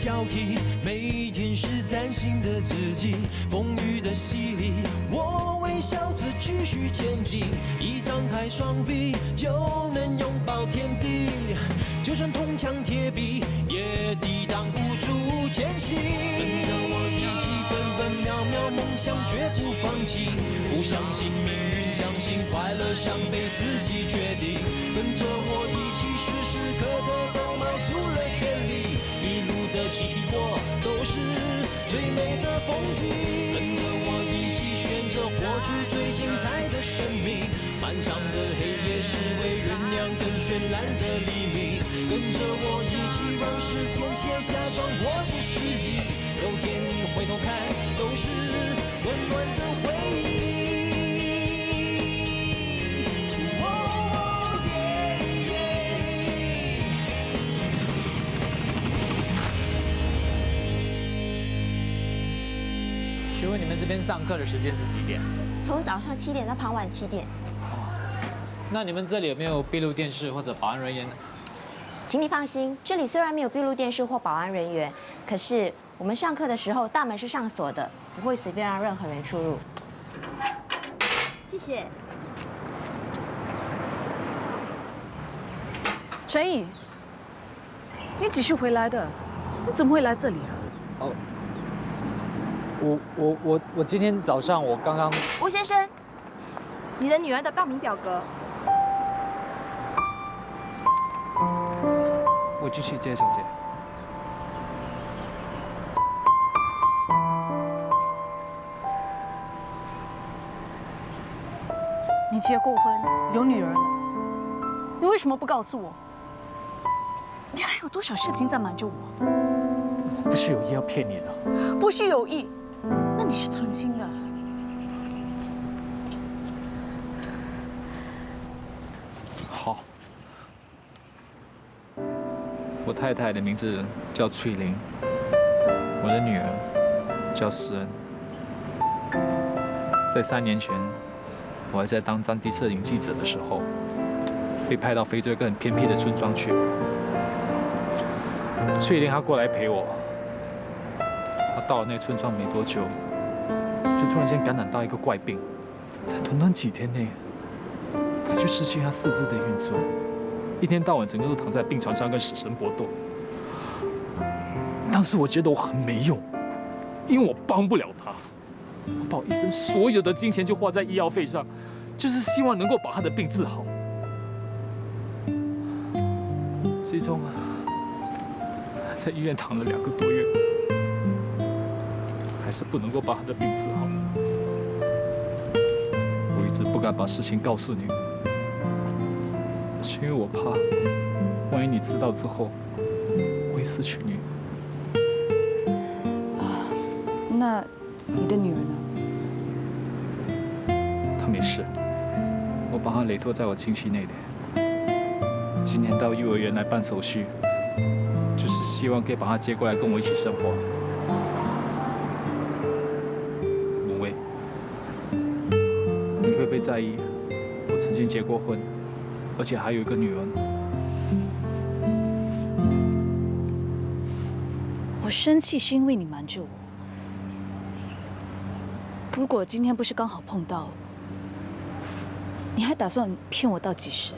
交替，每天是崭新的自己。风雨的洗礼，我微笑着继续前进。一张开双臂，就能拥抱天地。就算铜墙铁壁，也抵挡不住前行。跟着我一起分分秒秒，梦想绝不放弃。不相信命运，相信快乐，想被自己决定。跟着我一起，时时刻刻都卯足了全力。一路的起落都是最美的风景。跟着我一起选择活出最精彩的生命。漫长的黑夜是为酝酿更绚烂的黎明。跟着我一起让时间写下壮阔的事迹。有天回头看，都是温暖的回忆。请问你们这边上课的时间是几点？从早上7点到傍晚7点。那你们这里有没有闭路电视或者保安人员呢？请你放心，这里虽然没有闭路电视或保安人员，可是我们上课的时候大门是上锁的，不会随便让任何人出入。谢谢。陈怡，你几时回来的？你怎么会来这里啊？哦，我今天早上我刚刚。吴先生，你的女儿的报名表格。我继续接小姐。你结过婚，有女儿了，你为什么不告诉我？你还有多少事情在瞒着我？我不是有意要骗你的。不是有意，那你是存心的。好。我太太的名字叫翠玲，我的女儿叫思恩。在3年前，我还在当战地摄影记者的时候，被派到非洲一个很偏僻的村庄去。翠玲她过来陪我，她到了那村庄没多久，就突然间感染到一个怪病，在短短几天内，她就失去她四肢的运作。一天到晚整个都躺在病床上跟死神搏斗。当时我觉得我很没用，因为我帮不了他。我把我一生所有的金钱就花在医药费上，就是希望能够把他的病治好。最终在医院躺了2个多月，还是不能够把他的病治好。我一直不敢把事情告诉你。是因为我怕，万一你知道之后，我会失去你。那你的女儿呢？她没事，我把她委托在我亲戚那里。今年到幼儿园来办手续，就是希望可以把她接过来跟我一起生活。母卫，你会不会在意？我曾经结过婚。而且还有一个女儿。我生气是因为你瞒着我。如果今天不是刚好碰到，你还打算骗我到几时？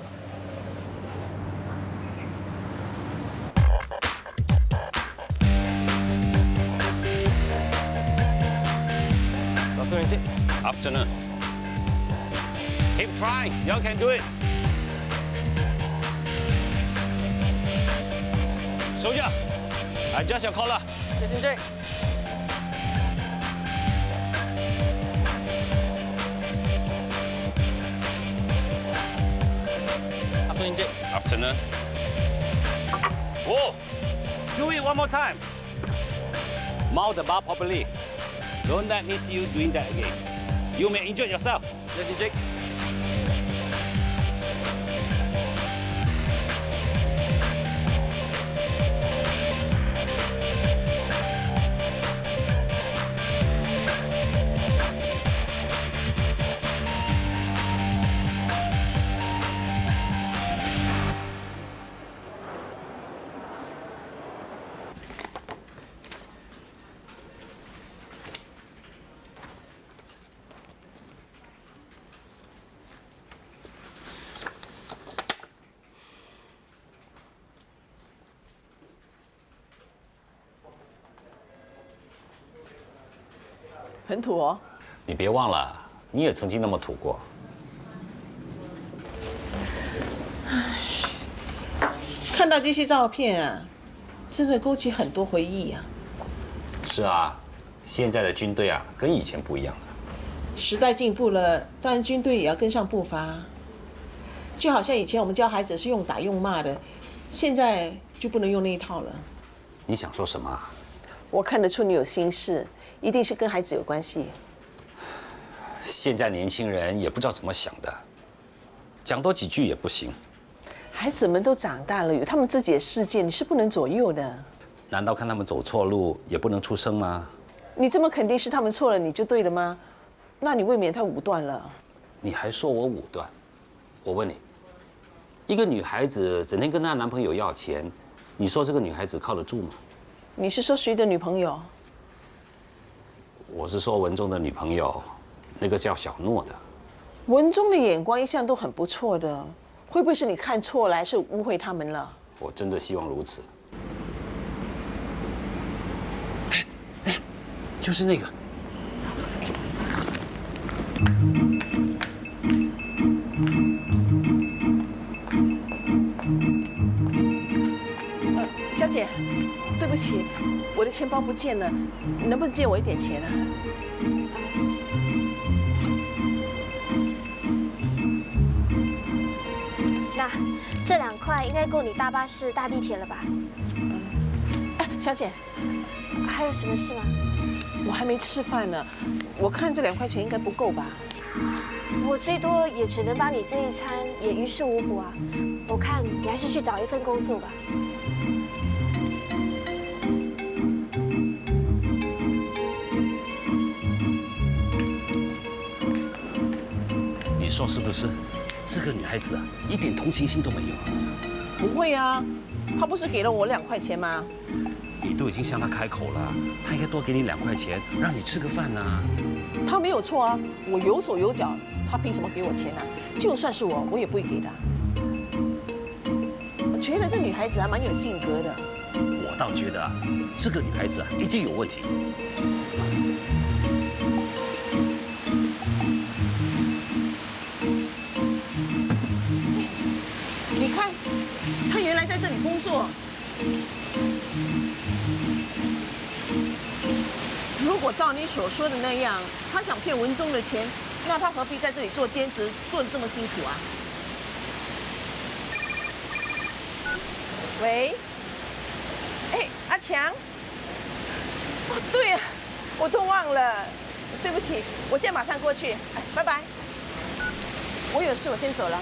老师，你 Afternoon. Keep trying. You can do it. Soldier, adjust your collar. Yes, Inject. Afternoon, Inject. Afternoon. Whoa! Do it one more time. Mount the bar properly. Don't let me see you doing that again. You may injure yourself. Yes, Inject. 很土哦。你别忘了，你也曾经那么土过。看到这些照片啊，真的勾起很多回忆啊。是啊，现在的军队啊，跟以前不一样了。时代进步了，当然军队也要跟上步伐。就好像以前我们教孩子是用打用骂的，现在就不能用那一套了。你想说什么啊？我看得出你有心事，一定是跟孩子有关系。现在年轻人也不知道怎么想的，讲多几句也不行。孩子们都长大了，有他们自己的世界，你是不能左右的。难道看他们走错路也不能出声吗？你这么肯定是他们错了，你就对了吗？那你未免太武断了。你还说我武断？我问你，一个女孩子整天跟她男朋友要钱，你说这个女孩子靠得住吗？你是说谁的女朋友？我是说文中的女朋友，那个叫小诺的。文中的眼光一向都很不错的，会不会是你看错了，还是误会他们了？我真的希望如此。就是那个。小姐，对不起，我的钱包不见了，你能不能借我一点钱啊？那这2块应该够你搭巴士、搭地铁了吧？小姐，还有什么事吗？我还没吃饭呢，我看这2块钱应该不够吧？我最多也只能帮你这一餐，也于事无补啊。我看你还是去找一份工作吧。你说是不是？这个女孩子啊，一点同情心都没有。不会啊，她不是给了我2块钱吗？你都已经向她开口了，她应该多给你2块钱，让你吃个饭啊。她没有错啊，我有手有脚，她凭什么给我钱啊？就算是我也不会给的。我觉得这女孩子还蛮有性格的。我倒觉得啊，这个女孩子啊，一定有问题。你看，她原来在这里工作。如果照你所说的那样，她想骗文中的钱，那她何必在这里做兼职，做得这么辛苦啊？喂，哎，阿强。哦，对啊，我都忘了，对不起，我现在马上过去，哎，拜拜。我有事，我先走了。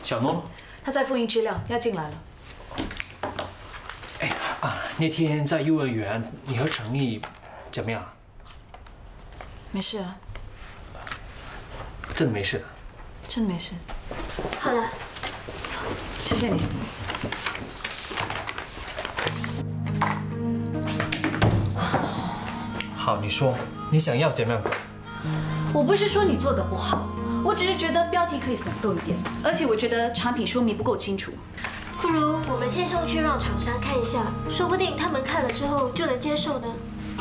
小诺，他在复印资料，要进来了。哎啊，那天在幼儿园，你和陈毅怎么样？没事啊，真的没事。真的没事。好了，谢谢你。好，你说你想要怎么样？我不是说你做的不好，我只是觉得标题可以耸动一点，而且我觉得产品说明不够清楚。不如我们先送去让厂商看一下，说不定他们看了之后就能接受呢。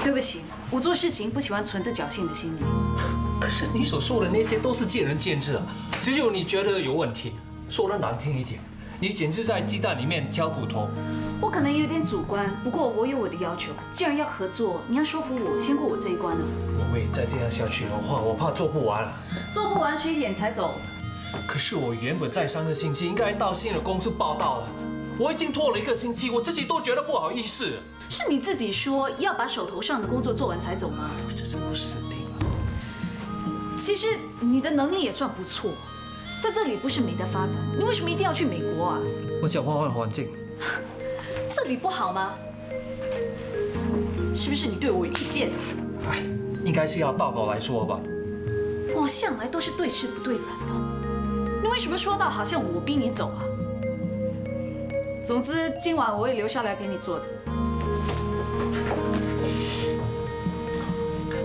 对不起，我做事情不喜欢存着侥幸的心理。可是你所说的那些都是见仁见智啊，只有你觉得有问题。说得难听一点，你简直在鸡蛋里面挑骨头。我可能有点主观，不过我有我的要求。既然要合作，你要说服我，先过我这一关啊。我会再这样下去的话，我怕做不完了。做不完迟一点才走。可是我原本在3个星期应该到新的公司报道了，我已经拖了1个星期，我自己都觉得不好意思。是你自己说要把手头上的工作做完才走吗？这怎么死定了？其实你的能力也算不错，在这里不是没得发展，你为什么一定要去美国啊？我想换换环境。这里不好吗？是不是你对我有意见？哎，应该是要倒过来说吧。我向来都是对事不对人的，你为什么说到好像我逼你走啊？总之，今晚我会留下来陪你做的。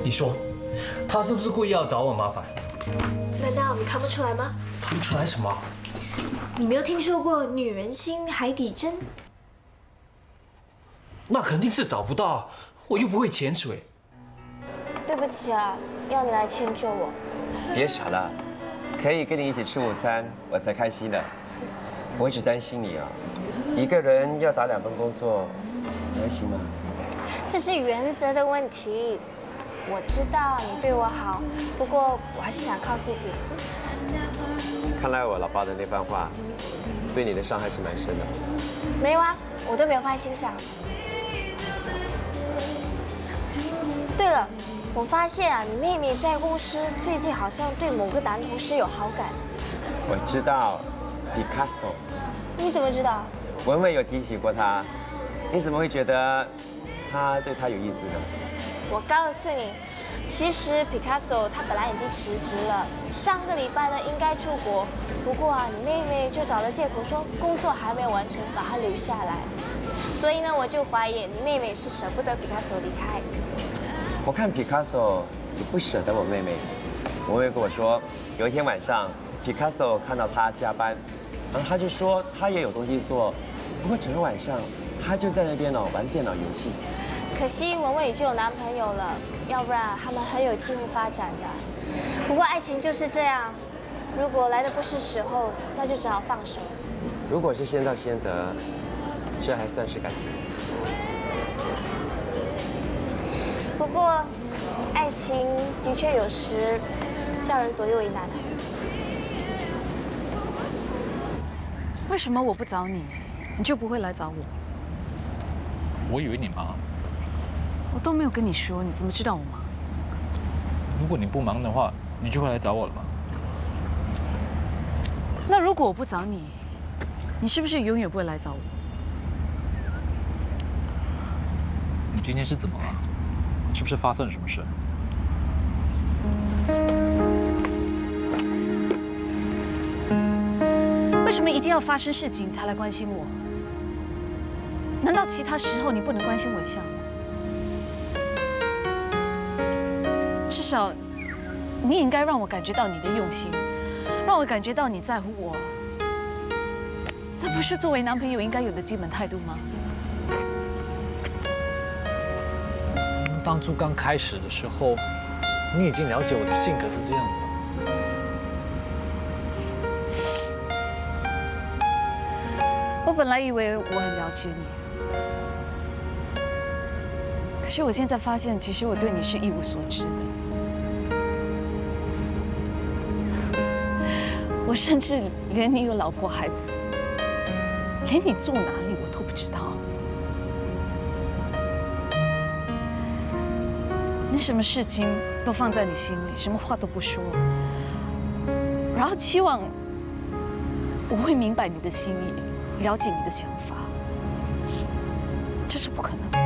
你说，他是不是故意要找我麻烦？难道你看不出来吗？看不出来什么？你没有听说过女人心海底针？那肯定是找不到啊，我又不会潜水。对不起啊，要你来迁就我。别傻了，可以跟你一起吃午餐，我才开心的。我一直担心你啊，一个人要打2份工作，你还行吗？这是原则的问题。我知道你对我好，不过我还是想靠自己。看来我老爸的那番话，对你的伤害是蛮深的。没有啊，我都没有放在心上。对了，我发现啊，你妹妹在公司最近好像对某个男同事有好感。我知道 ，Picasso。你怎么知道？文伟有提起过他，你怎么会觉得他对他有意思呢？我告诉你，其实 Picasso 他本来已经辞职了，上个礼拜呢应该出国，不过啊，你妹妹就找了借口说工作还没有完成，把他留下来。所以呢，我就怀疑你妹妹是舍不得 Picasso 离开。我看 Picasso 也不舍得我妹妹。文伟跟我说，有一天晚上 Picasso 看到他加班，然后他就说他也有东西做，不过整个晚上他就在那边玩电脑游戏。可惜文蔚已经有男朋友了，要不然他们很有机会发展的。不过爱情就是这样，如果来的不是时候，那就只好放手。如果是先到先得，这还算是感情。不过，爱情的确有时叫人左右为难。为什么我不找你，你就不会来找我？我以为你忙。我都没有跟你说，你怎么知道我忙？如果你不忙的话，你就会来找我了吗？那如果我不找你，你是不是永远不会来找我？你今天是怎么了？是不是发生了什么事？为什么一定要发生事情才来关心我？难道其他时候你不能关心我一下吗？至少，你也应该让我感觉到你的用心，让我感觉到你在乎我。这不是作为男朋友应该有的基本态度吗？当初刚开始的时候，你已经了解我的性格是这样的。我本来以为我很了解你，可是我现在发现，其实我对你是一无所知的。我甚至连你有老婆孩子，连你住哪里我都不知道。你什么事情都放在你心里，什么话都不说，然后期望我会明白你的心意，了解你的想法，这是不可能的。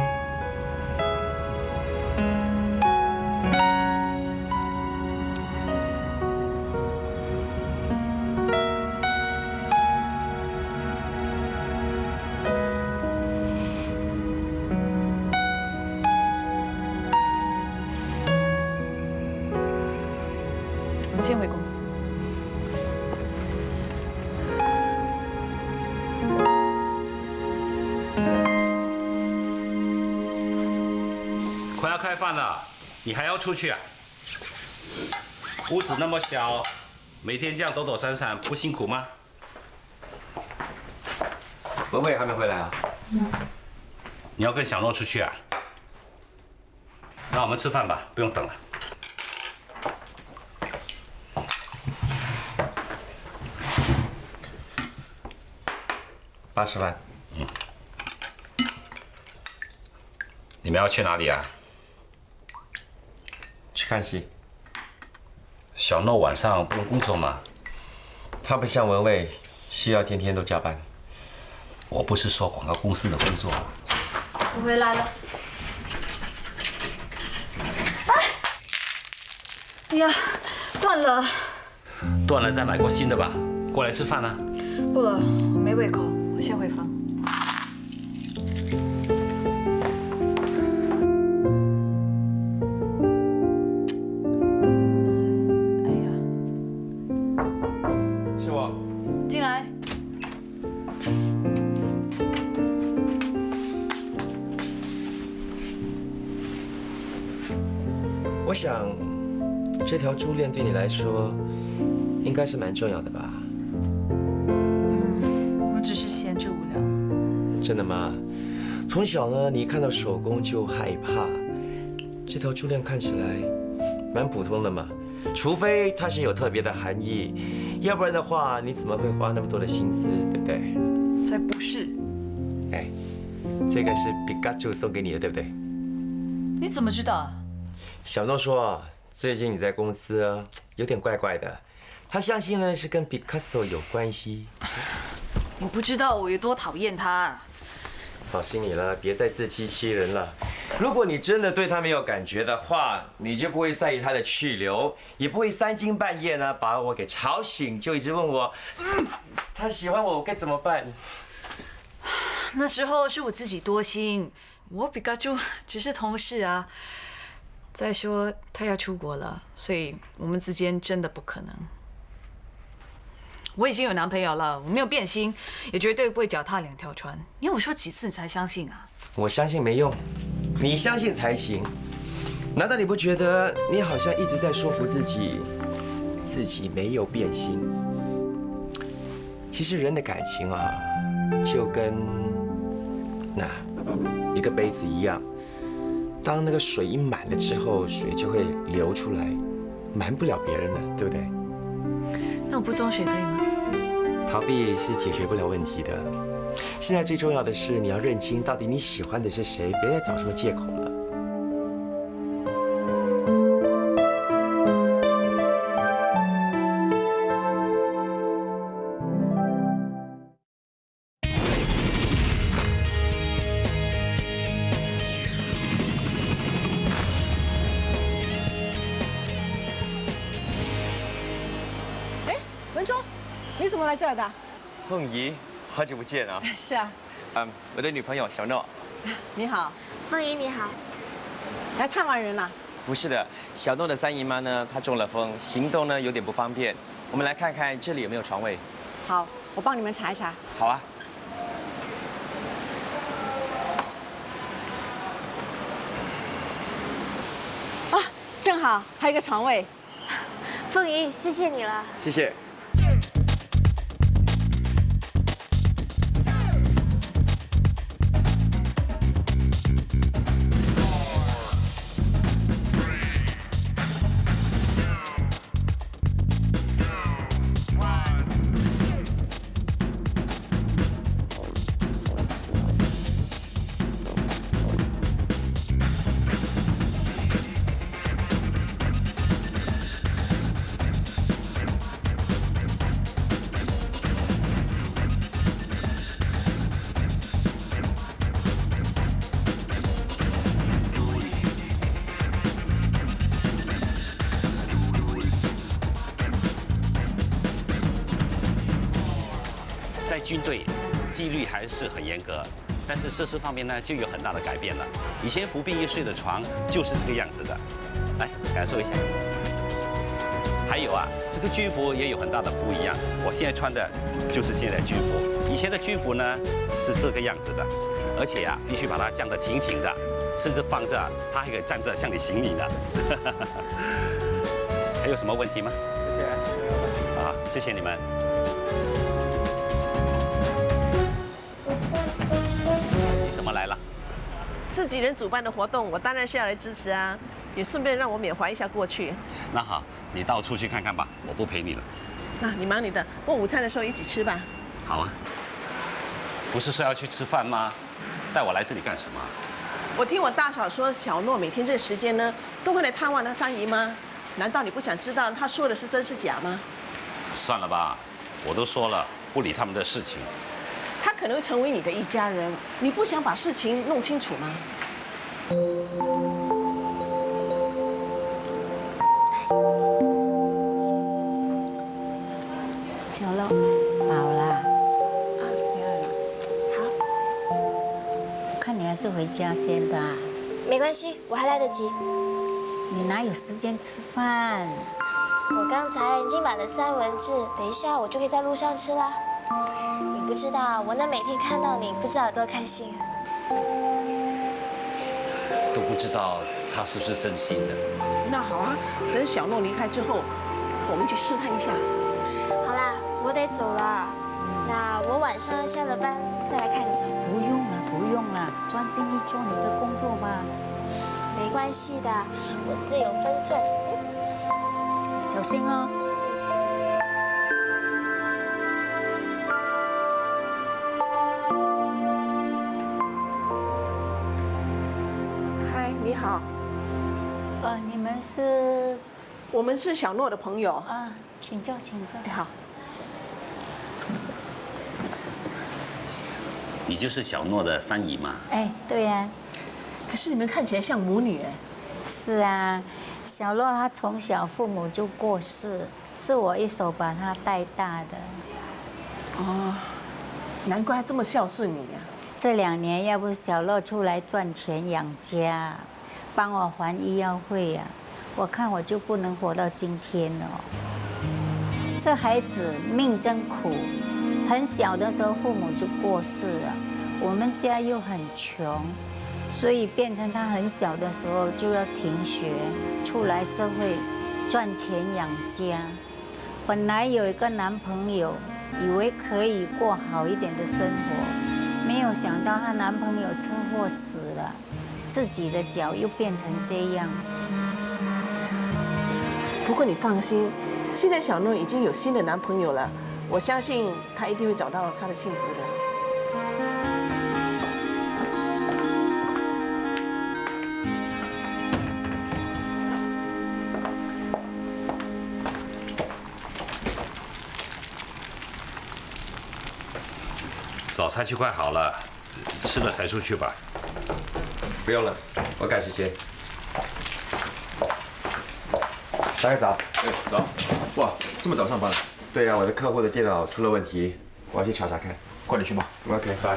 我们先回公司。快要开饭了，你还要出去啊？屋子那么小，每天这样躲躲闪闪，不辛苦吗？文伟还没回来啊？你要跟小诺出去啊？那我们吃饭吧，不用等了。80万。你们要去哪里啊？去看戏。小诺晚上不用工作吗？他不像文蔚，需要天天都加班。我不是说广告公司的工作。我回来了。啊！哎呀，断了。断了再买过新的吧。过来吃饭啊。不了，我没胃口，我先回房。哎呀，是我。进来。我想，这条珠链对你来说，应该是蛮重要的吧？我只是闲着无聊。真的吗？从小呢，你看到手工就害怕。这条珠链看起来蛮普通的嘛，除非它是有特别的含义，要不然的话，你怎么会花那么多的心思，对不对？才不是！哎，这个是皮卡丘送给你的，对不对？你怎么知道？小诺说，最近你在公司有点怪怪的，他相信呢是跟皮卡丘有关系。你不知道我有多讨厌他。好心你了，别再自欺欺人了。如果你真的对他没有感觉的话，你就不会在意他的去留，也不会三更半夜呢把我给吵醒，就一直问我，他喜欢我该怎么办？那时候是我自己多心，我比卡丘只是同事啊。再说他要出国了，所以我们之间真的不可能。我已经有男朋友了，我没有变心，也绝对不会脚踏两条船。你要我说几次你才相信啊？我相信没用，你相信才行。难道你不觉得你好像一直在说服自己，自己没有变心？其实人的感情啊，就跟一个杯子一样，当那个水一满了之后，水就会流出来，瞒不了别人的，对不对？那我不装水可以吗？逃避是解决不了问题的。现在最重要的是你要认清到底你喜欢的是谁，别再找什么借口了。文忠，你怎么来这儿的？凤仪，好久不见啊！是啊，我的女朋友小诺。你好，凤仪你好。来探望人了。不是的，小诺的三姨妈呢，她中了风，行动呢有点不方便。我们来看看这里有没有床位。好，我帮你们查一查。好啊。啊，正好还有一个床位。凤仪，谢谢你了。谢谢。在军队，纪律还是很严格，但是设施方面呢就有很大的改变了。以前服兵役睡的床就是这个样子的，来感受一下。还有啊，这个军服也有很大的不一样。我现在穿的就是现在军服，以前的军服呢是这个样子的，而且啊必须把它降得挺挺的，甚至放着它还可以站着向你行礼呢。还有什么问题吗？谢谢。啊，谢谢你们。自己人主办的活动，我当然是要来支持啊，也顺便让我缅怀一下过去。那好，你到处去看看吧，我不陪你了。那你忙你的，我午餐的时候一起吃吧。好啊。不是说要去吃饭吗？带我来这里干什么？我听我大嫂说，小诺每天这个时间呢，都会来探望她三姨妈。难道你不想知道她说的是真是假吗？算了吧，我都说了，不理他们的事情。他可能会成为你的一家人，你不想把事情弄清楚吗？小乐，饱啦。啊，不要了。我看你还是回家先吧。没关系，我还来得及。你哪有时间吃饭？我刚才已经买了三文治，等一下我就可以在路上吃啦。你不知道，我能每天看到你，不知道有多开心啊！都不知道他是不是真心的。那好啊，等小诺离开之后，我们去试探一下。好啦，我得走了。那我晚上下了班再来看你。不用了，不用了，专心去做你的工作吧。没关系的，我自有分寸。小心哦。嗨，你好。你们是？我们是小诺的朋友。啊，请坐，请坐。你好。你就是小诺的三姨吗？哎，对呀。可是你们看起来像母女哎。是啊，小洛她从小父母就过世，是我一手把她带大的。哦，难怪她这么孝顺你啊。这2年要不是小洛出来赚钱养家，帮我还医药费呀，我看我就不能活到今天了。这孩子命真苦，很小的时候父母就过世了，我们家又很穷。所以变成他很小的时候就要停学，出来社会赚钱养家。本来有一个男朋友，以为可以过好一点的生活，没有想到她男朋友车祸死了，自己的脚又变成这样。不过你放心，现在小诺已经有新的男朋友了，我相信她一定会找到她的幸福的。早餐就快好了，吃了才出去吧。不用了，我赶时间。大家早。哎，早。哇，这么早上班？对呀，我的客户的电脑出了问题，我要去查查看。快点去吧。OK， 拜。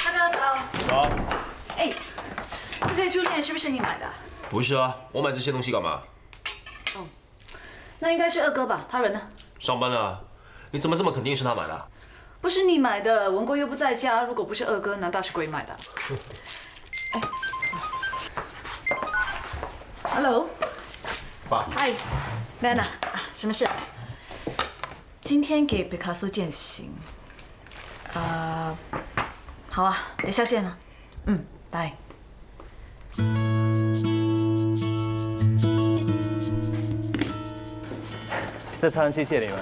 大哥早。早。哎，这些珠链是不是你买的？不是啊，我买这些东西干嘛？那应该是二哥吧？他人呢？上班啊。你怎么这么肯定是他买的？不是你买的，文哥又不在家，如果不是二哥，难道是鬼买的？哎 ，Hello， 爸。嗨 ，Lena， 什么事？今天给毕卡索践行。好啊，等下见了。拜。这餐谢谢你们，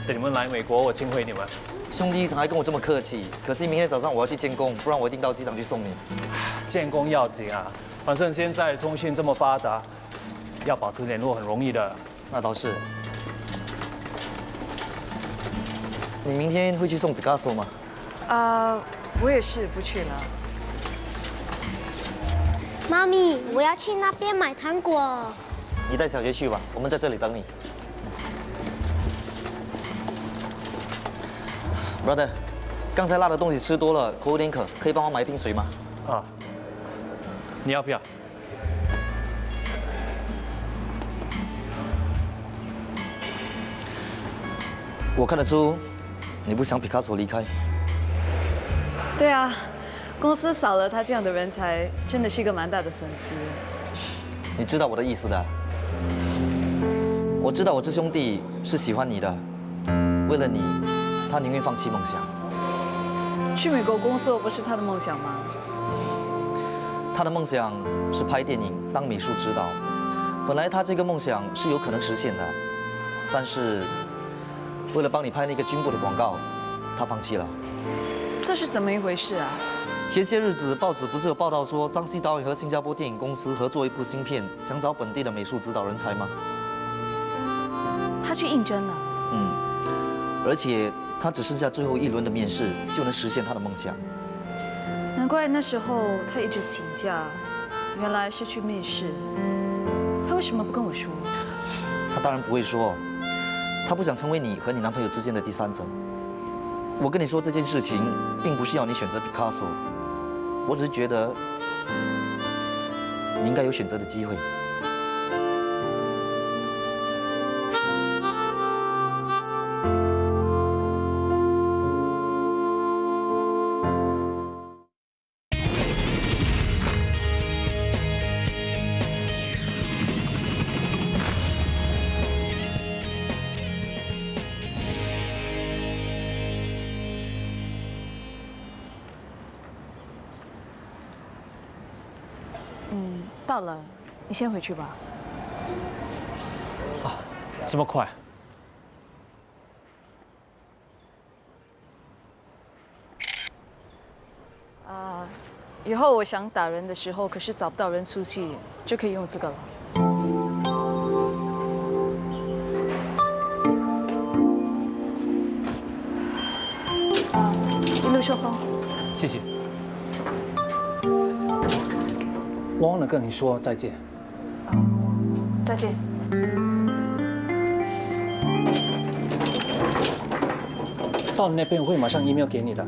等你们来美国，我请回你们。兄弟常还跟我这么客气，可是明天早上我要去监工，不然我一定到机场去送你。监工要紧啊，反正现在通讯这么发达，要保持联络很容易的。那倒是。你明天会去送毕卡索吗？我也是不去了。妈咪，我要去那边买糖果。你带小杰去吧，我们在这里等你。Brother， 刚才辣的东西吃多了，口有点渴，可以帮我买一瓶水吗？啊，你要不要？我看得出你不想毕卡索离开。对啊，公司少了他这样的人才，真的是一个蛮大的损失。你知道我的意思的。我知道我这兄弟是喜欢你的，为了你，他宁愿放弃梦想。去美国工作不是他的梦想吗？他的梦想是拍电影、当美术指导。本来他这个梦想是有可能实现的，但是为了帮你拍那个军部的广告，他放弃了。这是怎么一回事啊？前些日子报纸不是有报道说，张希导演和新加坡电影公司合作一部新片，想找本地的美术指导人才吗？他去应征了。而且他只剩下最后一轮的面试，就能实现他的梦想。难怪那时候他一直请假，原来是去面试。他为什么不跟我说？他当然不会说，他不想成为你和你男朋友之间的第三者。我跟你说这件事情，并不是要你选择 Picasso， 我只是觉得你应该有选择的机会。到了，你先回去吧。啊，这么快？以后我想打人的时候，可是找不到人出气，就可以用这个了。一路顺风。谢谢。忘了跟你说再见。再见。到了那边我会马上 email 给你的。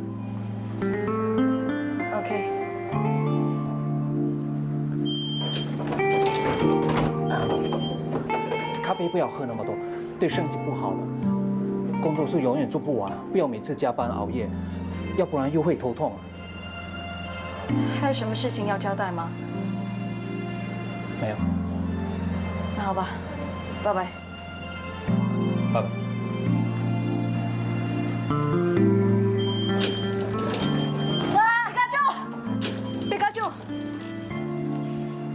OK。咖啡不要喝那么多，对身体不好的。工作是永远做不完，不要每次加班熬夜，要不然又会头痛。还有什么事情要交代吗？没有。那好吧，拜拜。拜拜。皮卡丘！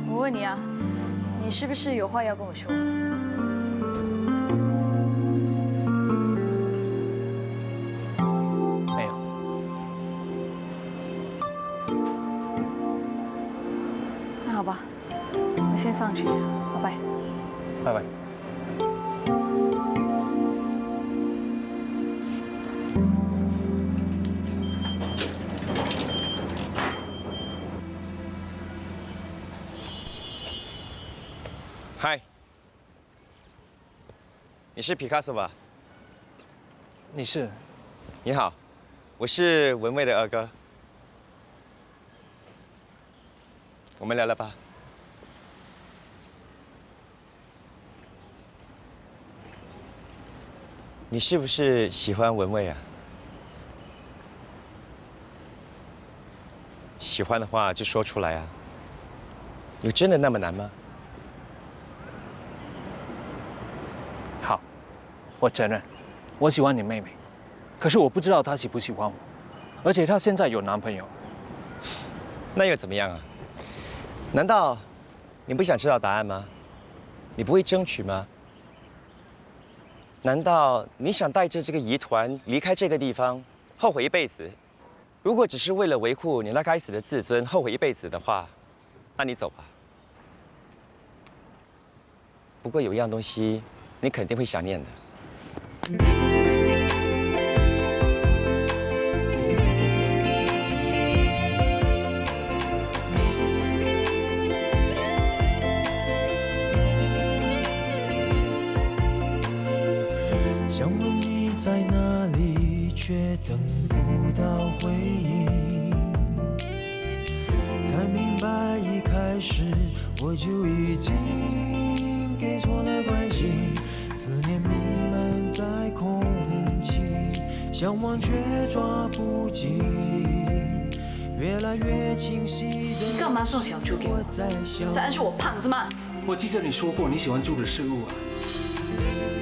我问你啊，你是不是有话要跟我说？没有。那好吧，我先上去，拜拜。拜拜。嗨，你是皮卡索吧？你是？你好，我是文蔚的二哥。我们聊聊吧。你是不是喜欢文蔚啊？喜欢的话就说出来啊。有真的那么难吗？好，我承认，我喜欢你妹妹，可是我不知道她喜不喜欢我，而且她现在有男朋友。那又怎么样啊？难道你不想知道答案吗？你不会争取吗？难道你想带着这个疑团离开这个地方，后悔一辈子？如果只是为了维护你那该死的自尊，后悔一辈子的话，那你走吧。不过有一样东西，你肯定会想念的。想问你在哪里，却等不到回应。才明白一开始我就已经给错了关心，思念弥漫在空气，想忘却抓不紧，越来越清晰的。你干嘛送小猪给我？在暗示我胖子吗？我记得你说过你喜欢猪的食物啊。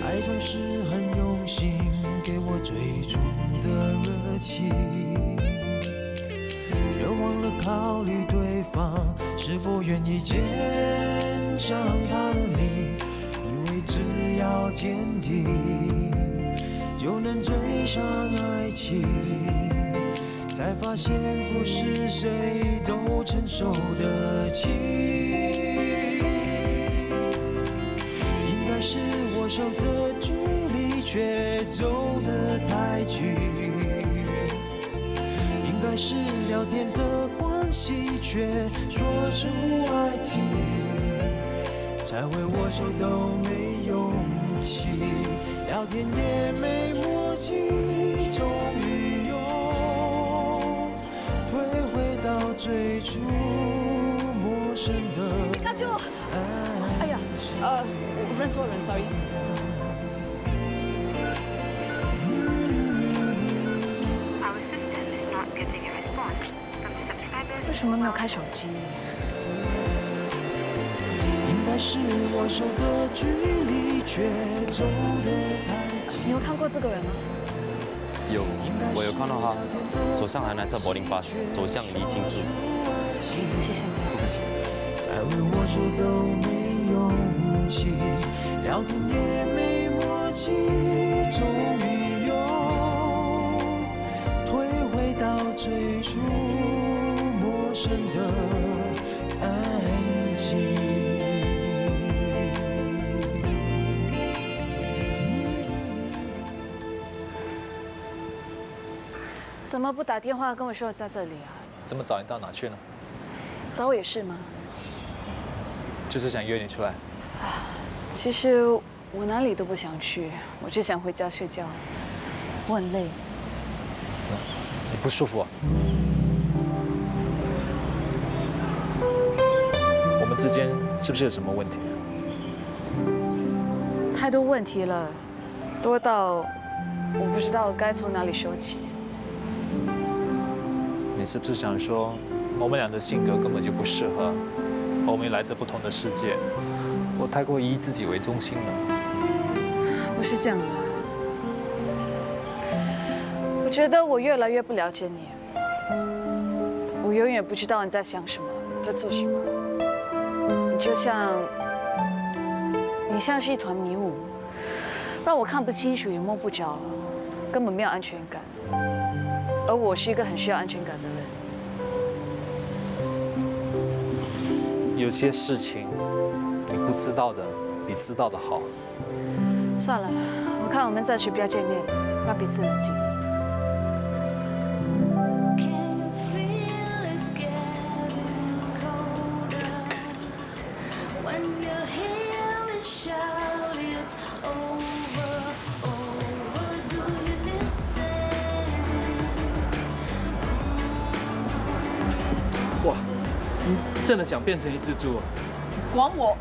爱总是很用心，给我最初的热情，却忘了考虑对方是否愿意肩上他的名，以为只要坚定就能追上爱情，才发现不是谁都承受得起。应该是我守的距离却走得太近，应该是聊天的关系却说出爱听，再会握手都没勇气，聊天也没默契，终于又退回到最初陌生的大舅，哎呀，我认错人 ，sorry。为什么没有开手机？应该是握手的距离却走得太近。你有看过这个人吗？有，我有看到他手上还拿着 boarding pass 走向离京住。谢谢你，不客气。再会握手都没勇气，聊天也没默契，终于又退回到最初陌生的安静。怎么不打电话跟我说在这里啊？怎么找你到哪去呢？找我也是吗？就是想约你出来。其实我哪里都不想去，我只想回家睡觉。我很累。你不舒服啊？我们之间是不是有什么问题？太多问题了，多到我不知道该从哪里说起。你是不是想说，我们俩的性格根本就不适合，我们来自不同的世界，我太过以自己为中心了？不是这样的，我觉得我越来越不了解你，我永远不知道你在想什么，在做什么。你像是一团迷雾，让我看不清楚也摸不着，根本没有安全感。而我是一个很需要安全感的人。有些事情你不知道的，比知道的好。算了，我看我们暂时不要见面，让彼此冷静。哇，你真的想变成一只猪？管我！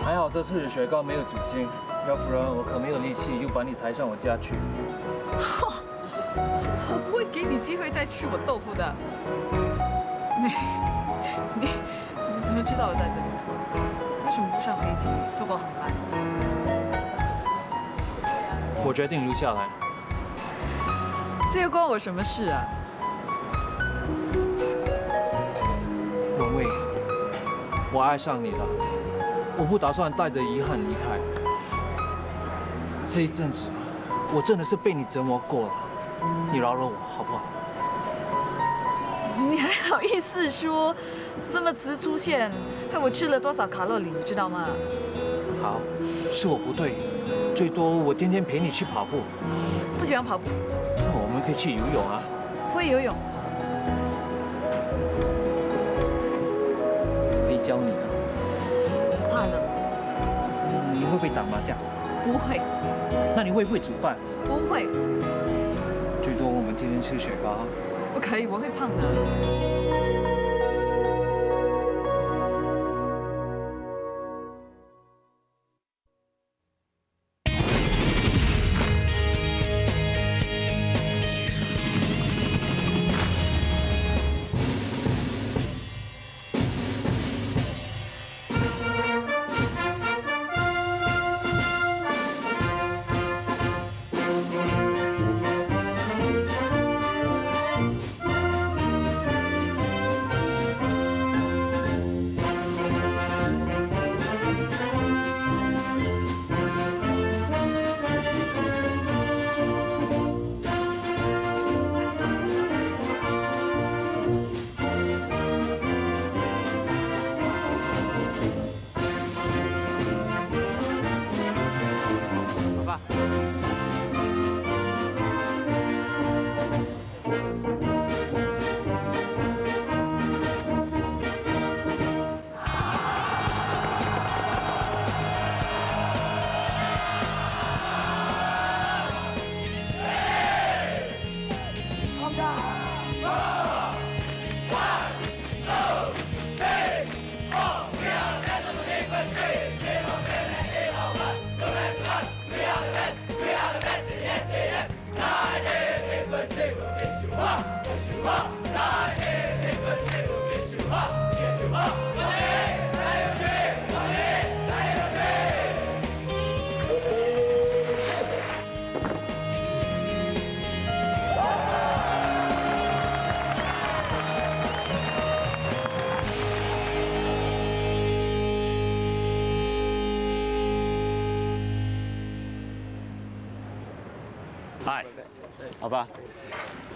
还好这次的雪糕没有酒精，要不然我可没有力气又把你抬上我家去。我不会给你机会再吃我豆腐的。你怎么知道我在这里？为什么不上飞机，坐过航班？我决定留下来。这又关我什么事啊？文蔚，我爱上你了，我不打算带着遗憾离开。这一阵子，我真的是被你折磨过了，你饶了我好不好？你还好意思说？这么迟出现，害我吃了多少卡路里，你知道吗？好，是我不对，最多我天天陪你去跑步。不喜欢跑步。我们可以去游泳啊。不会游泳。可以教你啊。怕冷。你会不会打麻将？不会。那你会不会煮饭？不会。最多我们天天吃雪糕。不可以，我会胖的。嗨，好吧。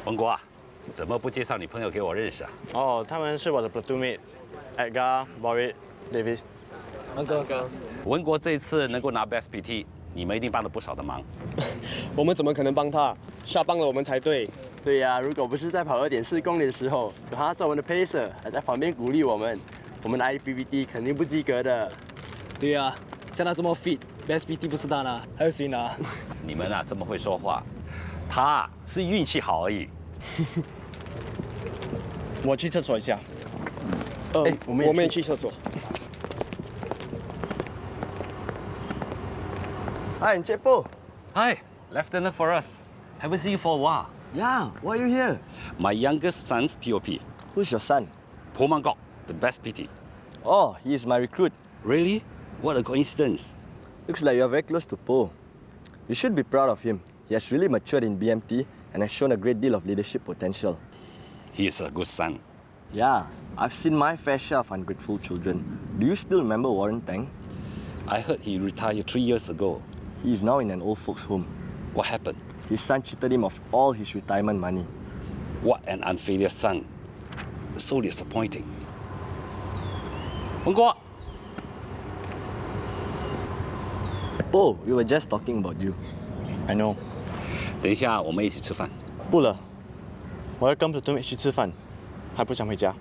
文国啊，怎么不介绍你朋友给我认识啊？哦，他们是我的 platoon mates，Edgar、Boris、Davis。Uncle。文国这一次能够拿 Best PT， 你们一定帮了不少的忙。我们怎么可能帮他？是要帮了我们才对。对呀，如果不是在跑2.4公里的时候，有他做我们的 pacer， 还在旁边鼓励我们的 IPPT 肯定不及格的。对呀，像他这么 fit，Best PT 不是他拿，还有谁拿？你们啊这么会说话，他是运气好而已。我去厕所一下。我们也去厕所。Hi, Cepo. Hi, Lieutenant Forrest. Haven't seen you for a while. Yeah, why are you here? My youngest son's POP. Who's your son? Po Mangkok, the best PT. Oh, he is my recruit. Really? What a coincidence. Looks like you're very close to Po. You should be proud of him. He has really matured in BMT and has shown a great deal of leadership potential. He is a good son. Yeah, I've seen my fair share of ungrateful children. Do you still remember Warren Peng? I heard he retired 3 years ago. He is now in an old folks' home. What happened? His son cheated him of all his retirement money. What an unfailure son. So disappointing. 文国 Oh, we were just talking about you. I know. 等一下我们一起吃饭。不了，我要跟 platoon mate 去吃饭，还不想回家。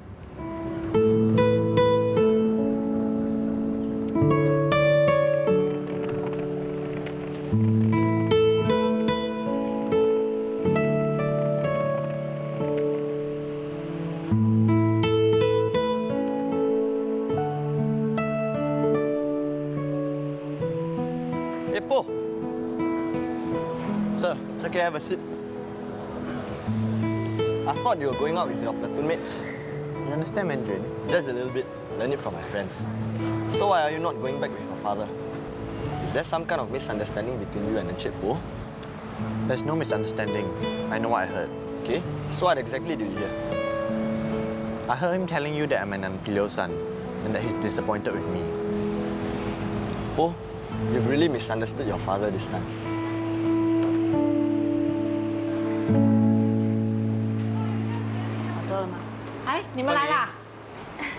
Po. Sir, can I have a seat? I thought you were going out with your platoon mates. You understand Mandarin? Just a little bit. Learn it from my friends. So why are you not going back with your father? Is there some kind of misunderstanding between you and Encik Po? There's no misunderstanding. I know what I heard. Okay, so what exactly did you hear? I heard him telling you that I'm an unfilial son and that he's disappointed with me. Po, you've really misunderstood your father this time. 好多了吗？哎，你们来啦！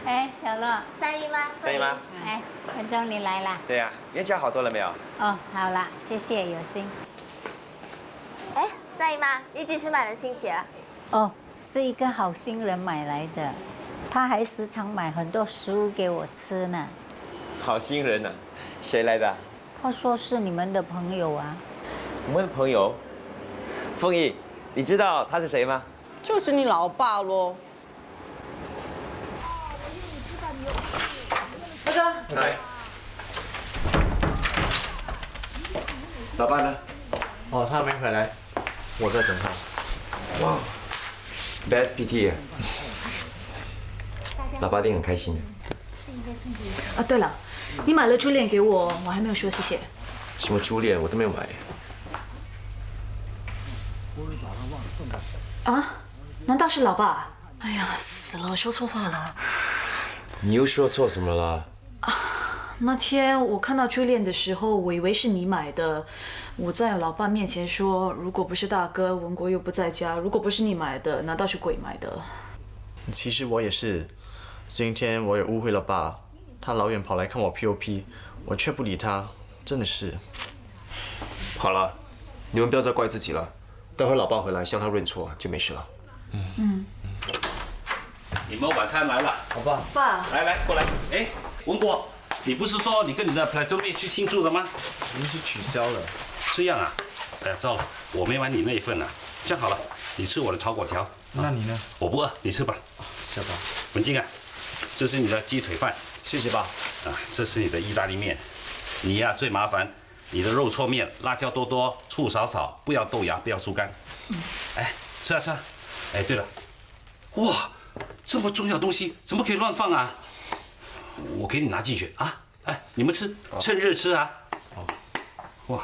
哎，小乐，三姨妈，三姨妈，哎，文忠你来啦？对呀，烟家好多了没有？哦，好啦，谢谢，有心。哎，三姨妈，你几时买了新鞋啊？哦，是一个好心人买来的，他还时常买很多食物给我吃呢。好心人啊，谁来的？他说是你们的朋友啊。我们的朋友，凤仪，你知道他是谁吗？就是你老爸咯。大哥。来。老爸呢？哦，他没回来，我在等他。哇 ，Best PT 耶！老爸一定很开心的。啊，对了，你买了珠链给我，我还没有说谢谢。什么珠链我都没有买。啊？难道是老爸？哎呀，死了，我说错话了。你又说错什么了？那天我看到珠链的时候，我以为是你买的。我在老爸面前说，如果不是大哥，文国又不在家，如果不是你买的，难道是鬼买的？其实我也是，今天我也误会了爸，他老远跑来看我 POP， 我却不理他，真的是。好了，你们不要再怪自己了，待会老爸回来向他认错就没事了。嗯。你们晚餐来了，好吧？爸，来过来。哎，文国，你不是说你跟你的 platoon mate 去庆祝的吗？临时取消了。这样啊？哎呀，糟了，我没完你那一份啊。这样好了，你吃我的炒粿条。那你呢？我不饿，你吃吧。小爸。文静啊，这是你的鸡腿饭。谢谢爸。啊，这是你的意大利面。你呀最麻烦，你的肉搓面，辣椒多多，醋少少，不要豆芽，不要猪肝。哎，吃啊吃啊。哎，对了，哇，这么重要的东西怎么可以乱放啊？我给你拿进去啊！哎，你们吃，趁热吃啊！哇！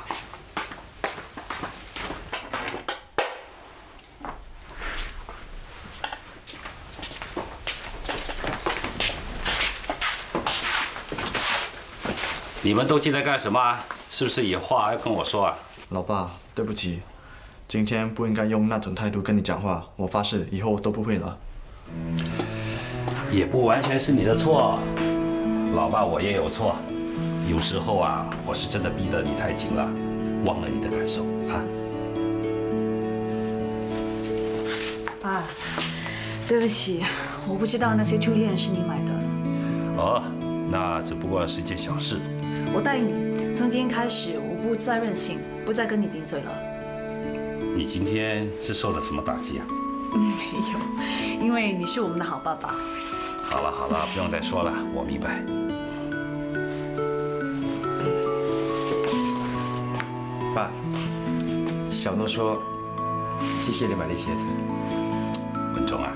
你们都进来干什么啊？是不是有话要跟我说啊？老爸，对不起，今天不应该用那种态度跟你讲话，我发誓以后都不会了。也不完全是你的错，老爸我也有错，有时候啊，我是真的逼得你太紧了，忘了你的感受啊。爸，对不起，我不知道那些珠链是你买的。哦，那只不过是件小事。我答应你，从今天开始，我不再任性，不再跟你顶嘴了。你今天是受了什么打击啊？没有，因为你是我们的好爸爸。好了好了，不用再说了，我明白。爸，小诺说，谢谢你买的鞋子。文忠啊，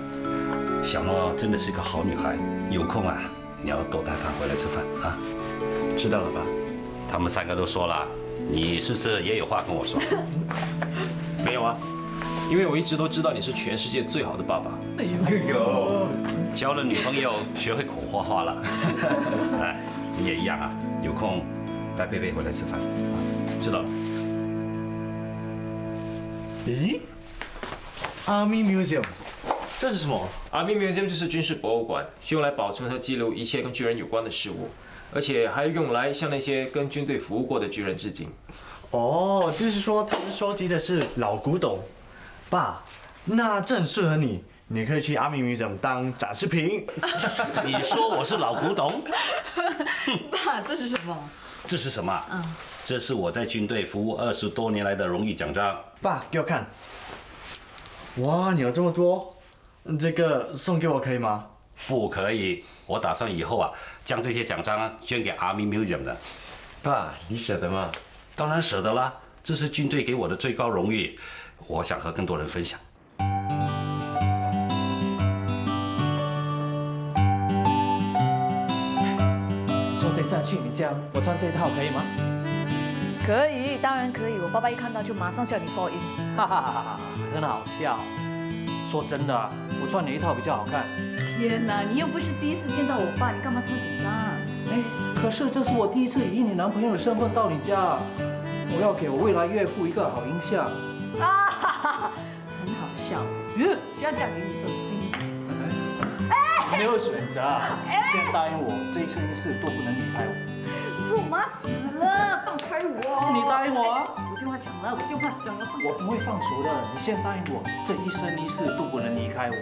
小诺真的是个好女孩，有空啊，你要多带她回来吃饭啊。知道了，爸。他们3个都说了，你是不是也有话跟我说？没有啊，因为我一直都知道你是全世界最好的爸爸。哎呦，交了女朋友，学会口花花了。哎，你也一样啊，有空带贝贝回来吃饭。知道了。咦，Army Museum， 这是什么 ？Army Museum 就是军事博物馆，是用来保存和记录一切跟军人有关的事物，而且还用来向那些跟军队服务过的军人致敬。哦，就是说他们收集的是老古董。爸，那正适合你，你可以去 Army Museum 当展示品。你说我是老古董？爸，这是什么？这是什么？这是我在军队服务20多年来的荣誉奖章。爸，给我看。哇，你有这么多，这个送给我可以吗？不可以，我打算以后啊，将这些奖章捐给 Army Museum 的。爸，你舍得吗？当然舍得啦，这是军队给我的最高荣誉，我想和更多人分享。说等一下去你家，我穿这一套可以吗？可以，当然可以。我爸爸一看到就马上叫你 fall in。哈哈哈哈，很好笑。说真的，我穿哪一套比较好看？天哪，你又不是第一次见到我爸，你干嘛这么紧张？哎，可是这是我第一次以你男朋友的身份到你家，我要给我未来岳父一个好印象。啊哈哈，很好笑。不要这样，你恶心。没有选择，先答应我，这一生一世都不能离开我。我妈死了，放开我！你答应我啊！我电话响了，我不会放手的，你先答应我，这一生一世都不能离开我。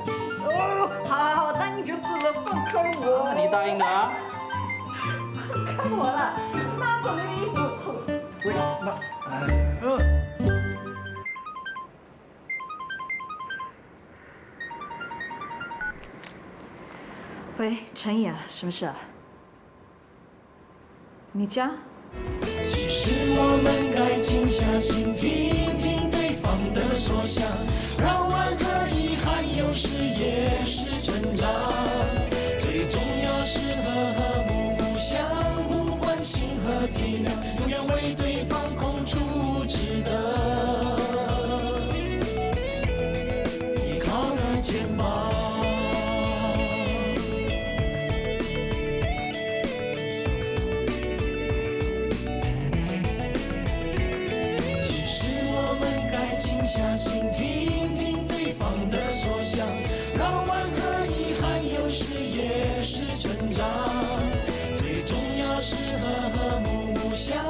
哦，好，答应就是了，放开我！那你答应了啊？放开我了，拿走那个衣服，臭死！喂，喂，陈毅啊，什么事啊？你家？其实我们该静下心，听听对方的所想，让爱和遗憾有时也是成长。最重要是和睦互相，互关心和体谅，永远为对方空出值得依靠的肩膀。下心听听对方的所想，让爱和遗憾有时也是成长。最重要是和睦互相。